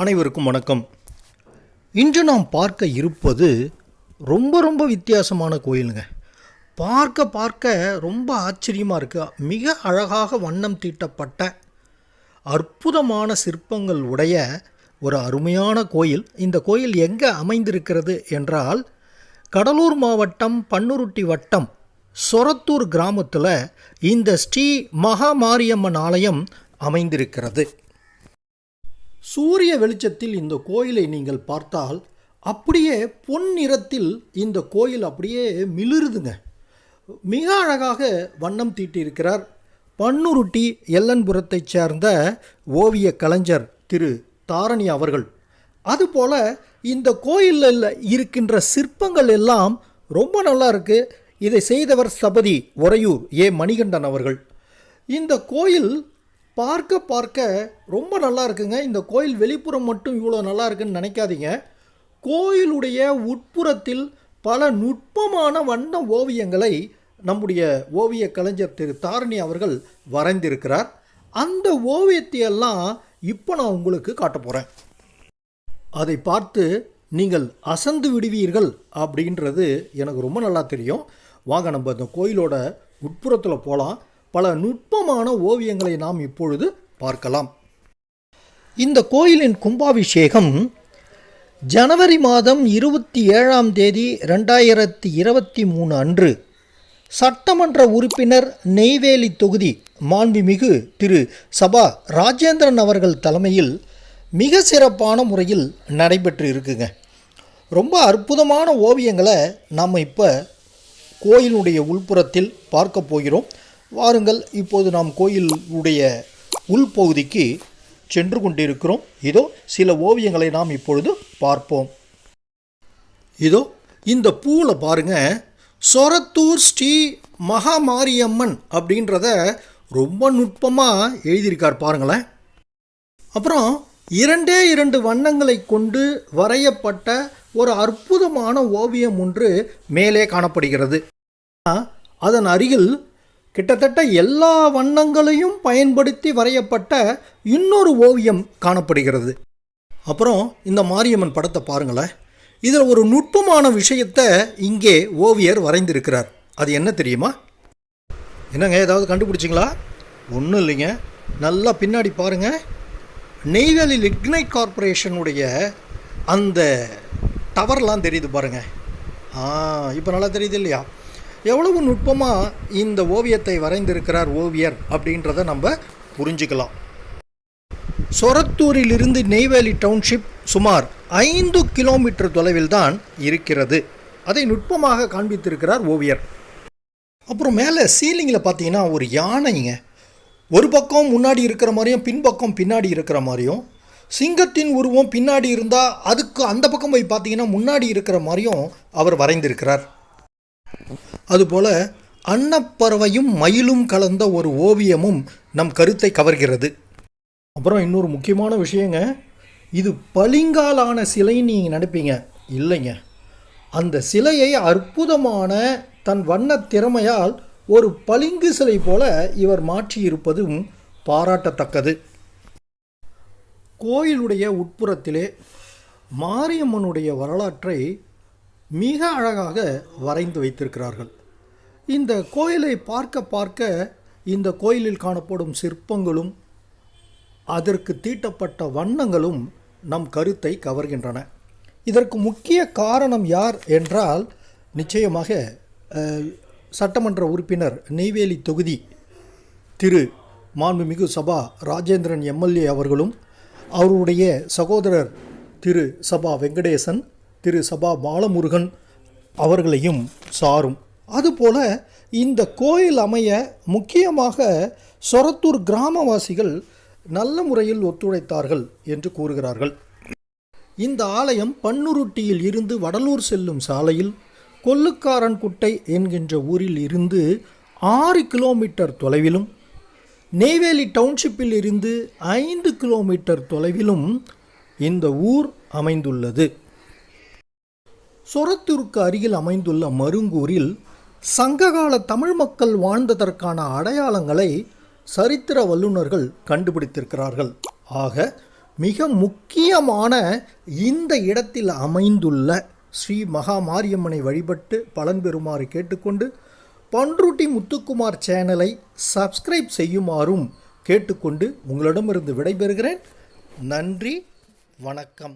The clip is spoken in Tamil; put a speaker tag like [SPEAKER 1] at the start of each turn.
[SPEAKER 1] அனைவருக்கும் வணக்கம். இன்று நாம் பார்க்க இருப்பது ரொம்ப வித்தியாசமான கோயிலுங்க. பார்க்க ரொம்ப ஆச்சரியமாக இருக்குது. மிக அழகாக வண்ணம் தீட்டப்பட்ட அற்புதமான சிற்பங்கள் உடைய ஒரு அருமையான கோயில். இந்த கோயில் எங்கே அமைந்திருக்கிறது என்றால், கடலூர் மாவட்டம் பன்னுருட்டி வட்டம் சொரத்தூர் கிராமத்தில் இந்த ஸ்ரீ மகாமாரியம்மன் ஆலயம் அமைந்திருக்கிறது. சூரிய வெளிச்சத்தில் இந்த கோயிலை நீங்கள் பார்த்தால் அப்படியே பொன் நிறத்தில் இந்த கோயில் அப்படியே மிளிருதுங்க. மிக அழகாக வண்ணம் தீட்டியிருக்கிறார் பன்னுருட்டி எல்லன்புரத்தைச் சேர்ந்த ஓவிய கலைஞர் திரு தாரணி அவர்கள். அதுபோல் இந்த கோயிலில் இருக்கின்ற சிற்பங்கள் எல்லாம் ரொம்ப நல்லா இருக்குது. இதை செய்தவர் ஸ்தபதி உறையூர் ஏ மணிகண்டன் அவர்கள். இந்த கோயில் பார்க்க ரொம்ப நல்லா இருக்குங்க. இந்த கோயில் வெளிப்புறம் மட்டும் இவ்வளோ நல்லா இருக்குன்னு நினைக்காதீங்க. கோயிலுடைய உட்புறத்தில் பல நுட்பமான வண்ண ஓவியங்களை நம்முடைய ஓவிய கலைஞர் திரு தாரணி அவர்கள் வரைந்திருக்கிறார். அந்த ஓவியத்தையெல்லாம் இப்போ நான் உங்களுக்கு காட்ட போகிறேன். அதை பார்த்து நீங்கள் அசந்து விடுவீர்கள் அப்படின்றது எனக்கு ரொம்ப நல்லா தெரியும். வாங்க நம்ம இந்த கோயிலோட உட்புறத்தில் போகலாம். பல நுட்பமான ஓவியங்களை நாம் இப்பொழுது பார்க்கலாம். இந்த கோயிலின் கும்பாபிஷேகம் ஜனவரி மாதம் 27ஆம் தேதி 2023 அன்று சட்டமன்ற உறுப்பினர் நெய்வேலி தொகுதி மாண்புமிகு திரு சபா ராஜேந்திரன் அவர்கள் தலைமையில் மிக சிறப்பான முறையில் நடைபெற்று இருக்குங்க. ரொம்ப அற்புதமான ஓவியங்களை நாம் இப்போ கோயிலுடைய உள்புறத்தில் பார்க்க போகிறோம். வாருங்கள், இப்போது நாம் கோயிலுடைய உள்பகுதிக்கு சென்று கொண்டிருக்கிறோம். இதோ சில ஓவியங்களை நாம் இப்பொழுது பார்ப்போம். இதோ இந்த பூவில் பாருங்கள், சொரத்தூர் ஸ்ரீ மகாமாரியம்மன் அப்படின்றத ரொம்ப நுட்பமாக எழுதியிருக்கார் பாருங்களேன். அப்புறம் 2 வண்ணங்களை கொண்டு வரையப்பட்ட ஒரு அற்புதமான ஓவியம் ஒன்று மேலே காணப்படுகிறது. அதன் அருகில் கிட்டத்தட்ட எல்லா வண்ணங்களையும் பயன்படுத்தி வரையப்பட்ட இன்னொரு ஓவியம் காணப்படுகிறது. அப்புறம் இந்த மாரியம்மன் படத்தை பாருங்களேன். இதில் ஒரு நுட்பமான விஷயத்தை இங்கே ஓவியர் வரைந்திருக்கிறார். அது என்ன தெரியுமா? என்னங்க, ஏதாவது கண்டுபிடிச்சிங்களா? ஒன்றும் இல்லைங்க. நல்லா பின்னாடி பாருங்கள். நெய்வேலி லிக்னைட் கார்பரேஷனுடைய அந்த டவர்லாம் தெரியுது பாருங்கள். இப்போ நல்லா தெரியுது இல்லையா? எவ்வளவு நுட்பமாக இந்த ஓவியத்தை வரைந்திருக்கிறார் ஓவியர் அப்படின்றத நம்ம புரிஞ்சுக்கலாம். சொரத்தூரிலிருந்து நெய்வேலி டவுன்ஷிப் சுமார் 5 கிலோமீட்டர் தொலைவில் தான் இருக்கிறது. அதை நுட்பமாக காண்பித்திருக்கிறார் ஓவியர். அப்புறம் மேலே சீலிங்கில் பார்த்தீங்கன்னா ஒரு யானைங்க, ஒரு பக்கம் முன்னாடி இருக்கிற மாதிரியும் பின்பக்கம் பின்னாடி இருக்கிற மாதிரியும், சிங்கத்தின் உருவம் பின்னாடி இருந்தால் அதுக்கு அந்த பக்கம் போய் பார்த்தீங்கன்னா முன்னாடி இருக்கிற மாதிரியும் அவர் வரைந்திருக்கிறார். அதுபோல் அன்னப்பறவையும் மயிலும் கலந்த ஒரு ஓவியமும் நம் கருத்தை கவர்கிறது. அப்புறம் இன்னொரு முக்கியமான விஷயங்க, இது பளிங்காலான சிலைன்னு நீங்கள் நினைப்பீங்க. இல்லைங்க, அந்த சிலையை அற்புதமான தன் வண்ண திறமையால் ஒரு பளிங்கு சிலை போல இவர் மாற்றியிருப்பதும் பாராட்டத்தக்கது. கோயிலுடைய உட்புறத்திலே மாரியம்மனுடைய வரலாற்றை மிக அழகாக வரைந்து வைத்திருக்கிறார்கள். இந்த கோயிலை பார்க்க இந்த கோயிலில் காணப்படும் சிற்பங்களும் அதற்கு தீட்டப்பட்ட வண்ணங்களும் நம் கருத்தை கவர்கின்றன. இதற்கு முக்கிய காரணம் யார் என்றால், நிச்சயமாக சட்டமன்ற உறுப்பினர் நெய்வேலி தொகுதி திரு மாண்புமிகு சபா ராஜேந்திரன் எம்எல்ஏ அவர்களும் அவருடைய சகோதரர் திரு சபா வெங்கடேசன், திரு சபா பாலமுருகன் அவர்களையும் சாரும். அதுபோல இந்த கோயில் அமைய முக்கியமாக சொரத்தூர் கிராமவாசிகள் நல்ல முறையில் ஒத்துழைத்தார்கள் என்று கூறுகிறார்கள். இந்த ஆலயம் பன்னுருட்டியில் இருந்து வடலூர் செல்லும் சாலையில் கொல்லுக்காரன்குட்டை என்கின்ற ஊரில் இருந்து 6 கிலோமீட்டர் தொலைவிலும், நெய்வேலி டவுன்ஷிப்பில் இருந்து 5 கிலோமீட்டர் தொலைவிலும் இந்த ஊர் அமைந்துள்ளது. சொரத்தூருக்கு அருகில் அமைந்துள்ள மருங்கூரில் சங்ககால தமிழ் மக்கள் வாழ்ந்ததற்கான அடையாளங்களை சரித்திர வல்லுநர்கள் கண்டுபிடித்திருக்கிறார்கள். ஆக மிக முக்கியமான இந்த இடத்தில் அமைந்துள்ள ஸ்ரீ மகா மாரியம்மனை வழிபட்டு பலன் பெறுமாறு கேட்டுக்கொண்டு பண்ருட்டி முத்துக்குமார் சேனலை சப்ஸ்கிரைப் செய்யுமாறும் கேட்டுக்கொண்டு உங்களிடமிருந்து விடைபெறுகிறேன். நன்றி, வணக்கம்.